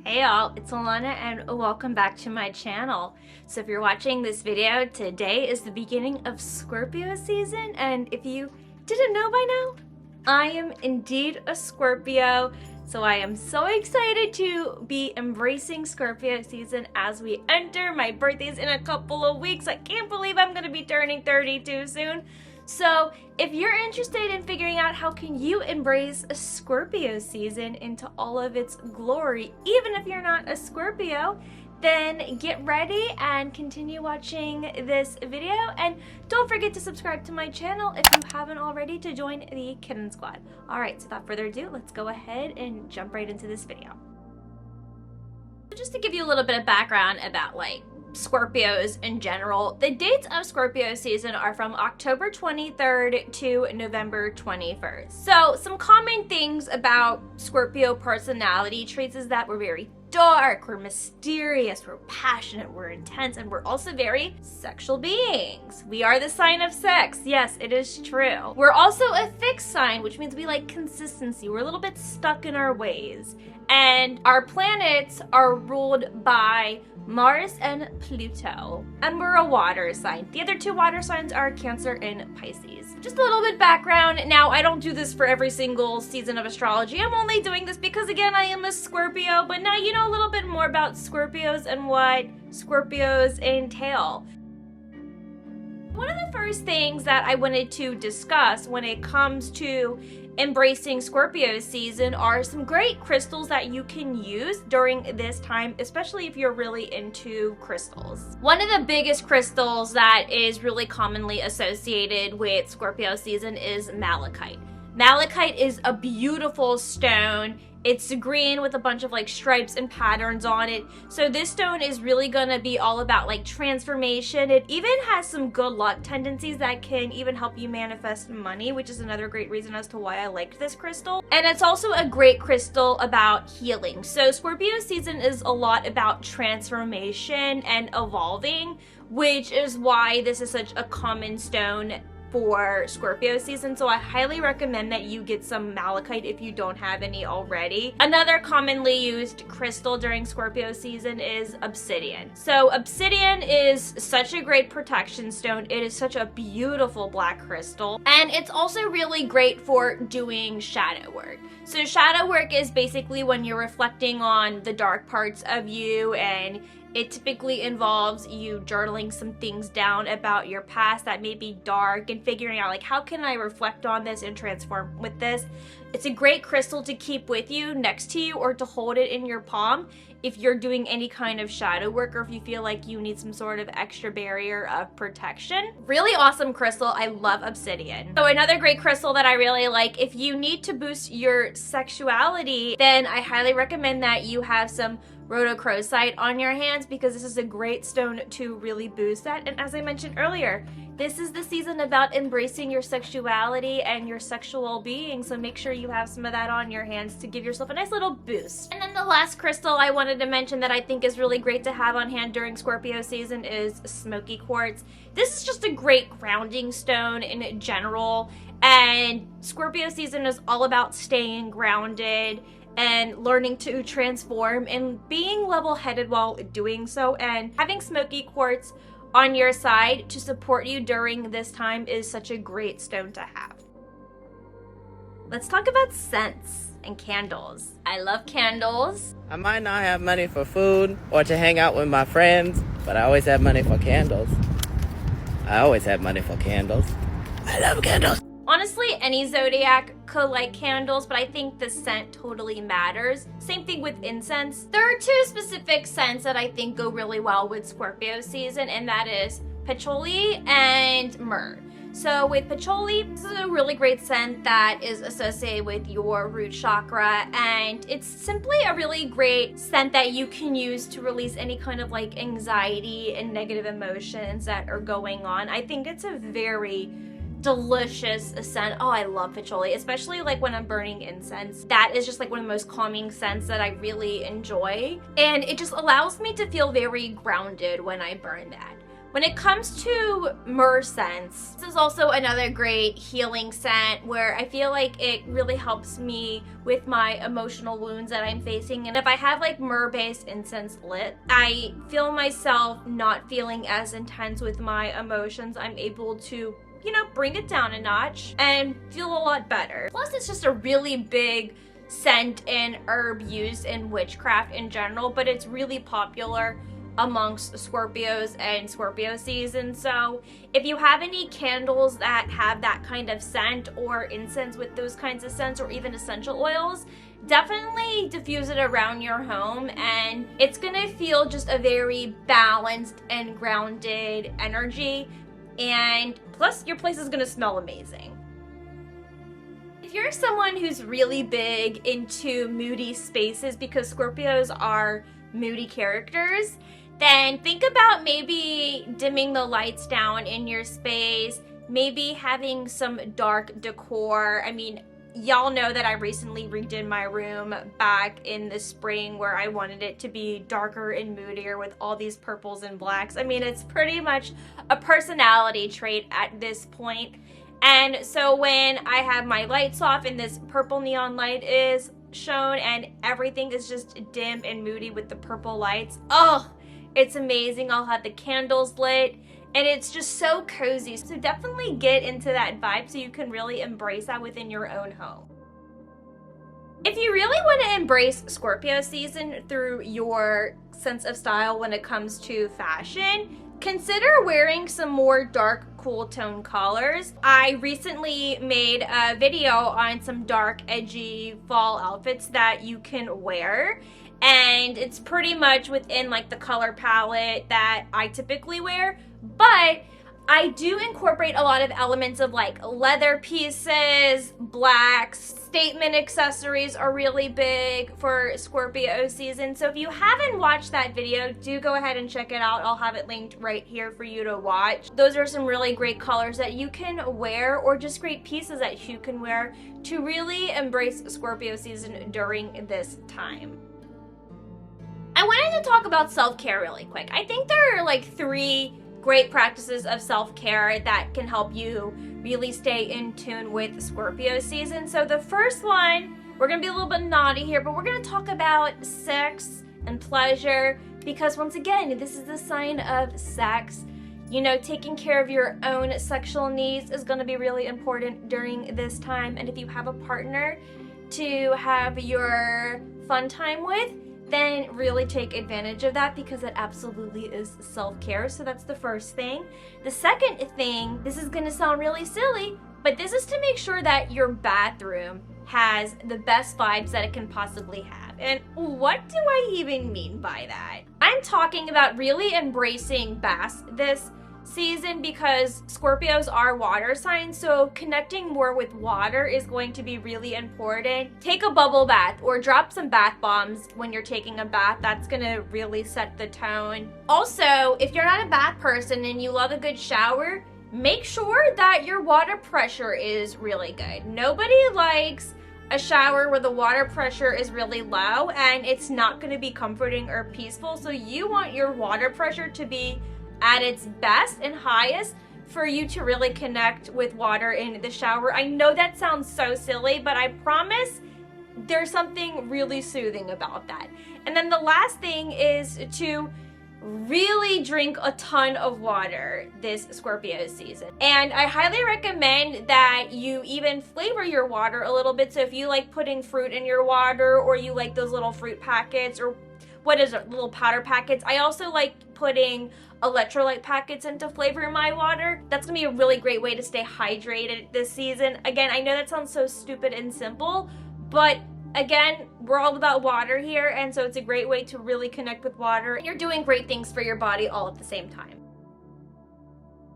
Hey y'all, it's Ilana and welcome back to my channel. So if you're watching this video, today is the beginning of Scorpio season, and if you didn't know by now, I am indeed a Scorpio. So I am so excited to be embracing Scorpio season as we enter. My birthday's in a couple of weeks. I can't believe I'm gonna be turning 32 soon. So if you're interested in figuring out how can you embrace a Scorpio season into all of its glory, even if you're not a Scorpio, then get ready and continue watching this video. And don't forget to subscribe to my channel if you haven't already to join the Kitten Squad. All right, so without further ado, let's go ahead and jump right into this video. Just to give you a little bit of background about Scorpios in general, the dates of Scorpio season are from October 23rd to November 21st. So some common things about Scorpio personality traits is that we're very dark, we're mysterious, we're passionate, we're intense, and we're also very sexual beings. We are the sign of sex. Yes, it is true. We're also a fixed sign, which means we like consistency. We're a little bit stuck in our ways. And our planets are ruled by Mars and Pluto. And we're a water sign. The other two water signs are Cancer and Pisces. Just a little bit background. Now, I don't do this for every single season of astrology. I'm only doing this because, again, I am a Scorpio. But now you know a little bit more about Scorpios and what Scorpios entail. One of the first things that I wanted to discuss when it comes to embracing Scorpio season are some great crystals that you can use during this time, especially if you're really into crystals. One of the biggest crystals that is really commonly associated with Scorpio season is malachite. Malachite is a beautiful stone. It's green with a bunch of stripes and patterns on it. So this stone is really gonna be all about transformation. It even has some good luck tendencies that can even help you manifest money, which is another great reason as to why I liked this crystal. And it's also a great crystal about healing. So Scorpio season is a lot about transformation and evolving, which is why this is such a common stone for Scorpio season. So I highly recommend that you get some malachite if you don't have any already. Another commonly used crystal during Scorpio season is obsidian. So obsidian is such a great protection stone. It is such a beautiful black crystal, and it's also really great for doing shadow work. So shadow work is basically when you're reflecting on the dark parts of you, and it typically involves you journaling some things down about your past that may be dark and figuring out how can I reflect on this and transform with this. It's a great crystal to keep with you, next to you, or to hold it in your palm if you're doing any kind of shadow work or if you feel like you need some sort of extra barrier of protection. Really awesome crystal. I love obsidian. So another great crystal that I really like, if you need to boost your sexuality, then I highly recommend that you have some rhodochrosite on your hands, because this is a great stone to really boost that. And as I mentioned earlier, this is the season about embracing your sexuality and your sexual being, so make sure you have some of that on your hands to give yourself a nice little boost. And then the last crystal I wanted to mention that I think is really great to have on hand during Scorpio season is smoky quartz. This is just a great grounding stone in general, and Scorpio season is all about staying grounded and learning to transform and being level-headed while doing so. And having smoky quartz on your side to support you during this time is such a great stone to have. Let's talk about scents and candles. I love candles. I might not have money for food or to hang out with my friends, but I always have money for candles. I always have money for candles. I love candles. Honestly, any zodiac could like candles, but I think the scent totally matters. Same thing with incense. There are two specific scents that I think go really well with Scorpio season, and that is patchouli and myrrh. So with patchouli, this is a really great scent that is associated with your root chakra, and it's simply a really great scent that you can use to release any kind of anxiety and negative emotions that are going on. I think it's a very delicious scent. Oh, I love patchouli, especially when I'm burning incense. That is just one of the most calming scents that I really enjoy, and it just allows me to feel very grounded when I burn that. When it comes to myrrh scents, this is also another great healing scent where I feel like it really helps me with my emotional wounds that I'm facing. And if I have like myrrh-based incense lit, I feel myself not feeling as intense with my emotions. I'm able to, you know, bring it down a notch and feel a lot better. Plus, it's just a really big scent and herb used in witchcraft in general, but it's really popular amongst Scorpios and Scorpio season. So if you have any candles that have that kind of scent or incense with those kinds of scents or even essential oils, definitely diffuse it around your home and it's gonna feel just a very balanced and grounded energy, and plus your place is gonna smell amazing. If you're someone who's really big into moody spaces, because Scorpios are moody characters, then think about maybe dimming the lights down in your space, maybe having some dark decor. I mean, y'all know that I recently redid my room back in the spring where I wanted it to be darker and moodier with all these purples and blacks. I mean, it's pretty much a personality trait at this point. And so when I have my lights off and this purple neon light is shown and everything is just dim and moody with the purple lights, oh, it's amazing. I'll have the candles lit and it's just so cozy. So definitely get into that vibe so you can really embrace that within your own home. If you really want to embrace Scorpio season through your sense of style when it comes to fashion, consider wearing some more dark, cool tone colors. I recently made a video on some dark, edgy fall outfits that you can wear, and it's pretty much within like the color palette that I typically wear, but I do incorporate a lot of elements of like leather pieces, blacks, statement accessories are really big for Scorpio season. So if you haven't watched that video, do go ahead and check it out. I'll have it linked right here for you to watch. Those are some really great colors that you can wear, or just great pieces that you can wear to really embrace Scorpio season during this time. I wanted to talk about self-care really quick. I think there are like 3 great practices of self-care that can help you really stay in tune with Scorpio season. So the first one, we're gonna be a little bit naughty here, but we're gonna talk about sex and pleasure, because once again, this is the sign of sex. You know, taking care of your own sexual needs is gonna be really important during this time. And if you have a partner to have your fun time with, then really take advantage of that, because it absolutely is self-care. So that's the first thing. The second thing, this is gonna sound really silly, but this is to make sure that your bathroom has the best vibes that it can possibly have. And what do I even mean by that? I'm talking about really embracing baths this season, because Scorpios are water signs, so connecting more with water is going to be really important. Take a bubble bath or drop some bath bombs when you're taking a bath. That's gonna really set the tone. Also, if you're not a bath person and you love a good shower, make sure that your water pressure is really good. Nobody likes a shower where the water pressure is really low and it's not going to be comforting or peaceful. So you want your water pressure to be at its best and highest for you to really connect with water in the shower. I know that sounds so silly, but I promise there's something really soothing about that. And then the last thing is to really drink a ton of water this Scorpio season. And I highly recommend that you even flavor your water a little bit. So if you like putting fruit in your water, or you like those little fruit packets, or what is it, little powder packets. I also like putting electrolyte packets in to flavor my water. That's gonna be a really great way to stay hydrated this season. Again, I know that sounds so stupid and simple, but again, we're all about water here, and so it's a great way to really connect with water. You're doing great things for your body all at the same time.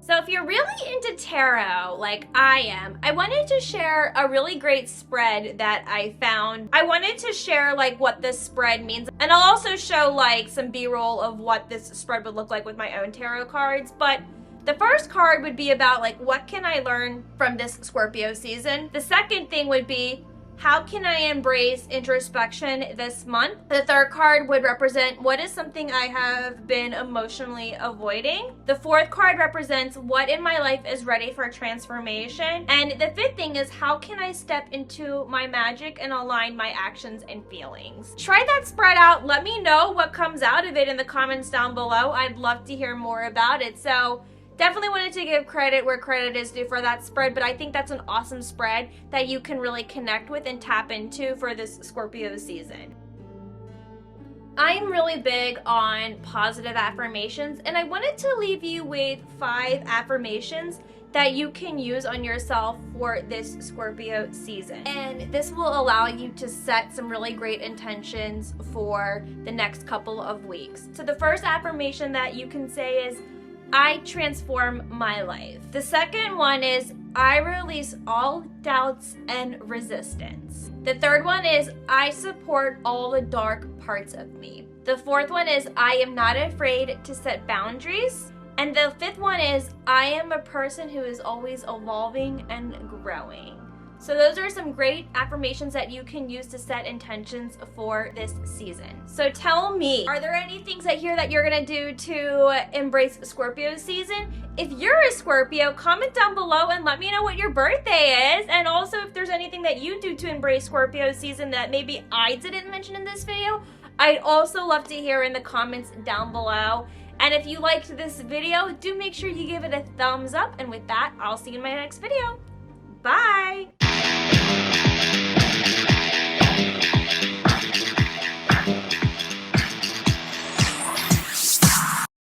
So if you're really into tarot, like I am, I wanted to share a really great spread that I found. I wanted to share like what this spread means, and I'll also show like some B-roll of what this spread would look like with my own tarot cards. But the first card would be about like, what can I learn from this Scorpio season? The second thing would be, how can I embrace introspection this month? The third card would represent what is something I have been emotionally avoiding. The fourth card represents what in my life is ready for transformation. And the fifth thing is how can I step into my magic and align my actions and feelings. Try that spread out. Let me know what comes out of it in the comments down below. I'd love to hear more about it. So definitely wanted to give credit where credit is due for that spread, but I think that's an awesome spread that you can really connect with and tap into for this Scorpio season. I'm really big on positive affirmations, and I wanted to leave you with 5 affirmations that you can use on yourself for this Scorpio season. And this will allow you to set some really great intentions for the next couple of weeks. So the first affirmation that you can say is, I transform my life. The second one is, I release all doubts and resistance. The third one is, I support all the dark parts of me. The fourth one is, I am not afraid to set boundaries. And the fifth one is, I am a person who is always evolving and growing. So those are some great affirmations that you can use to set intentions for this season. So tell me, are there any things out here that you're gonna do to embrace Scorpio season? If you're a Scorpio, comment down below and let me know what your birthday is. And also if there's anything that you do to embrace Scorpio season that maybe I didn't mention in this video, I'd also love to hear in the comments down below. And if you liked this video, do make sure you give it a thumbs up. And with that, I'll see you in my next video. Bye!